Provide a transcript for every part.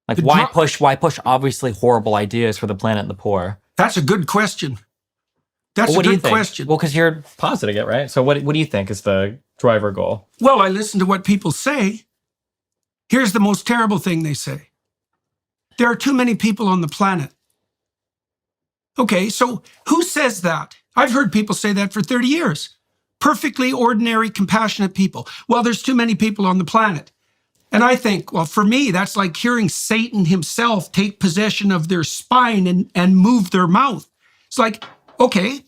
Like, why push obviously horrible ideas for the planet and the poor? That's a good question. That's a good question. Well, because you're positing it, right? So what do you think is the driver goal? Well, I listen to what people say. Here's the most terrible thing they say. There are too many people on the planet. Okay, so who says that? I've heard people say that for 30 years. Perfectly ordinary, compassionate people. Well, there's too many people on the planet. And I think, well, for me, that's like hearing Satan himself take possession of their spine and move their mouth. It's like, okay,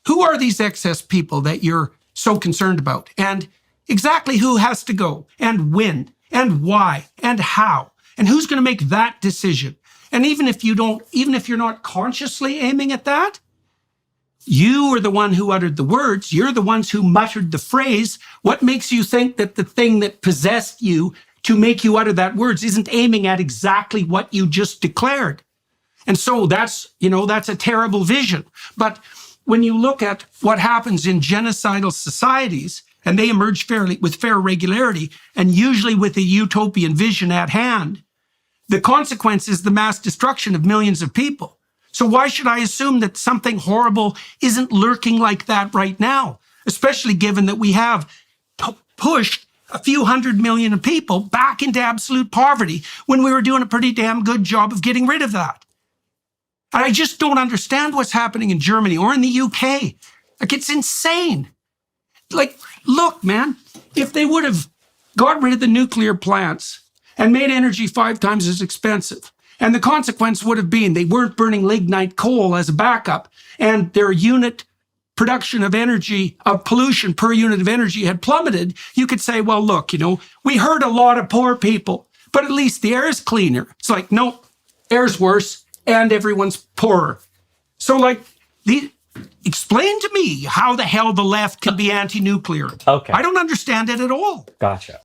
who are these excess people that you're so concerned about? And exactly who has to go? And when? And why? And how? And who's going to make that decision? And even if you're not consciously aiming at that, you are the one who uttered the words. You're the ones who muttered the phrase. What makes you think that the thing that possessed you to make you utter that words isn't aiming at exactly what you just declared? And so that's a terrible vision. But when you look at what happens in genocidal societies, and they emerge with fair regularity, and usually with a utopian vision at hand, the consequence is the mass destruction of millions of people. So why should I assume that something horrible isn't lurking like that right now, especially given that we have pushed a few 100 million people back into absolute poverty when we were doing a pretty damn good job of getting rid of that? And I just don't understand what's happening in Germany or in the UK. Like, it's insane. Like, look, man, if they would have got rid of the nuclear plants and made energy 5 times as expensive, and the consequence would have been they weren't burning lignite coal as a backup, and their unit production of energy, of pollution per unit of energy had plummeted, you could say, well, look, we hurt a lot of poor people, but at least the air is cleaner. It's like, no, air's worse, and everyone's poorer. So, like, explain to me how the hell the left can be anti-nuclear. Okay. I don't understand it at all. Gotcha.